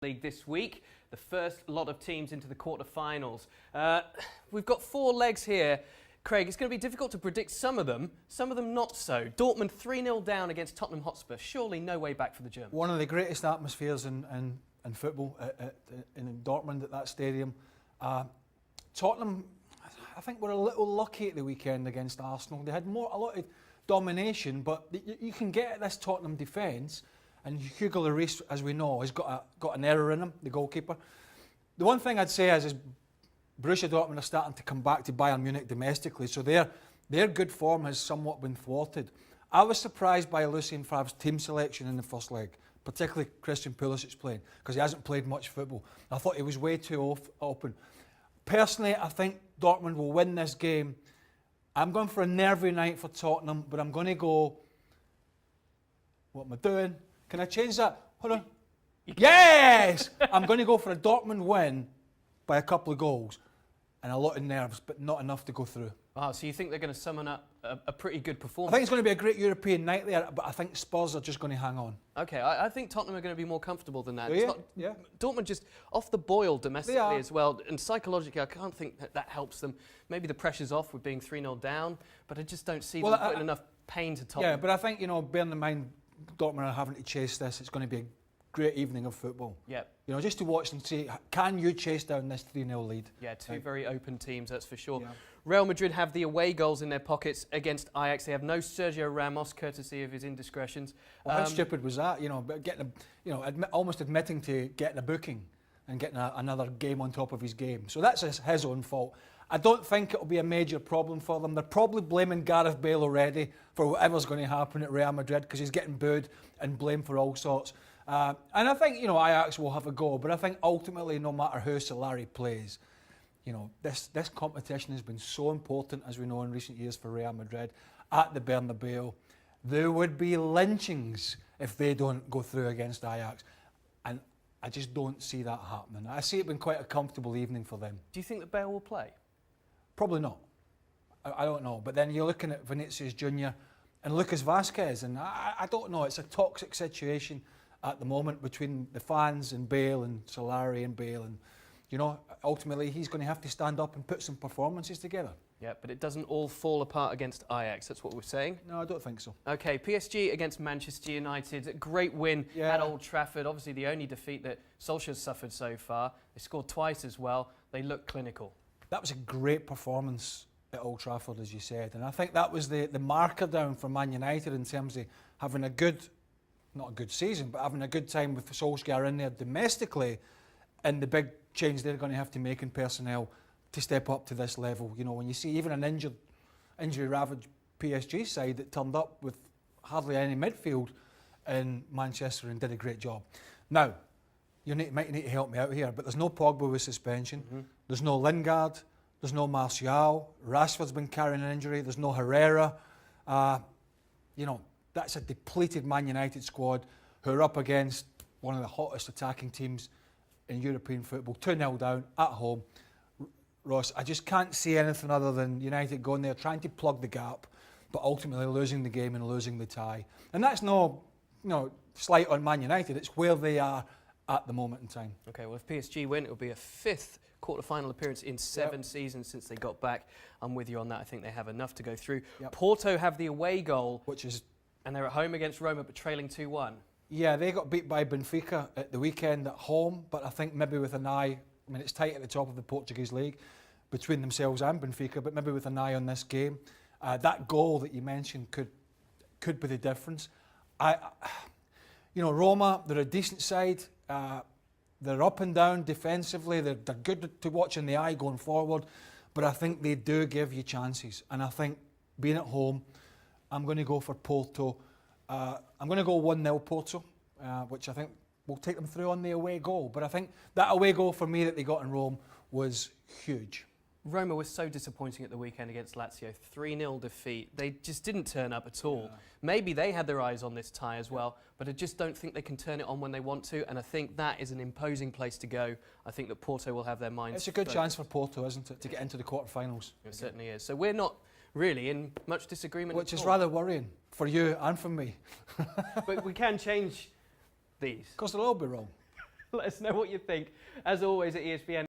League this week. The first lot of teams into the quarter-finals. We've got 4 legs here. Craig, it's going to be difficult to predict some of them not so. Dortmund 3-0 down against Tottenham Hotspur. Surely no way back for the Germans. One of the greatest atmospheres in football in Dortmund at that stadium. Tottenham, I think, were a little lucky at the weekend against Arsenal. They had a lot of domination, but you can get at this Tottenham defence. And Hugo Lloris, as we know, has got an error in him, the goalkeeper. The one thing I'd say is Borussia Dortmund are starting to come back to Bayern Munich domestically, so their good form has somewhat been thwarted. I was surprised by Lucien Favre's team selection in the first leg, particularly Christian Pulisic's playing, because he hasn't played much football. I thought he was way too open. Personally, I think Dortmund will win this game. I'm going for a nervy night for Tottenham, but I'm going to go... What am I doing? Can I change that? Hold on. Yes! I'm going to go for a Dortmund win by a couple of goals and a lot of nerves, but not enough to go through. Wow, so you think they're going to summon up a pretty good performance? I think it's going to be a great European night there, but I think Spurs are just going to hang on. Okay, I think Tottenham are going to be more comfortable than that. Yeah. Dortmund just off the boil domestically as well, and psychologically I can't think that helps them. Maybe the pressure's off with being 3-0 down, but I just don't see them putting enough pain to Tottenham. Yeah, but I think, bearing in mind Dortmund are having to chase this, it's going to be a great evening of football. Yeah. Just to watch and see, can you chase down this 3-0 lead? Yeah, two very open teams, that's for sure. Yeah. Real Madrid have the away goals in their pockets against Ajax. They have no Sergio Ramos, courtesy of his indiscretions. Well, how stupid was that? Almost admitting to getting a booking and getting another game on top of his game. So that's his own fault. I don't think it'll be a major problem for them. They're probably blaming Gareth Bale already for whatever's going to happen at Real Madrid because he's getting booed and blamed for all sorts. And I think, Ajax will have a go, but I think ultimately, no matter who Solari plays, this competition has been so important, as we know in recent years, for Real Madrid at the Bernabeu. There would be lynchings if they don't go through against Ajax. And I just don't see that happening. I see it being quite a comfortable evening for them. Do you think that Bale will play? Probably not. I don't know. But then you're looking at Vinicius Jr. and Lucas Vazquez, and I don't know. It's a toxic situation at the moment between the fans and Bale and Solari and Bale. And, ultimately he's going to have to stand up and put some performances together. Yeah, but it doesn't all fall apart against Ajax, that's what we're saying? No, I don't think so. OK, PSG against Manchester United. A great win at Old Trafford. Obviously the only defeat that Solskjaer's suffered so far. They scored twice as well. They look clinical. That was a great performance at Old Trafford, as you said. And I think that was the marker down for Man United in terms of having not a good season, but having a good time with Solskjaer in there domestically, and the big change they're going to have to make in personnel to step up to this level. When you see even an injury-ravaged PSG side that turned up with hardly any midfield in Manchester and did a great job. Now, you might need to help me out here, but there's no Pogba with suspension. There's no Lingard. There's no Martial. Rashford's been carrying an injury. There's no Herrera. That's a depleted Man United squad who are up against one of the hottest attacking teams in European football. 2-0 down at home. Ross, I just can't see anything other than United going there, trying to plug the gap, but ultimately losing the game and losing the tie. And that's no slight on Man United. It's where they are at the moment in time. OK, well, if PSG win, it'll be a 5th quarter-final appearance in 7 seasons since they got back. I'm with you on that. I think they have enough to go through. Porto have the away goal, and they're at home against Roma, but trailing 2-1. Yeah, they got beat by Benfica at the weekend at home, but I think maybe with an eye, it's tight at the top of the Portuguese league between themselves and Benfica, but maybe with an eye on this game. That goal that you mentioned could be the difference. Roma, they're a decent side. They're up and down defensively. They're good to watch in the eye going forward, but I think they do give you chances. And I think being at home, I'm going to go for Porto. I'm going to go 1-0 Porto, which I think will take them through on the away goal. But I think that away goal for me that they got in Rome was huge. Roma was so disappointing at the weekend against Lazio. 3-0 defeat. They just didn't turn up at all. Yeah. Maybe they had their eyes on this tie as well, but I just don't think they can turn it on when they want to, and I think that is an imposing place to go. I think that Porto will have their minds It's a good chance for Porto, isn't it, to get into the quarterfinals? It certainly is. So we're not really in much disagreement Which is rather worrying for you and for me. But we can change these. Because they'll all be wrong. Let us know what you think, as always, at ESPN.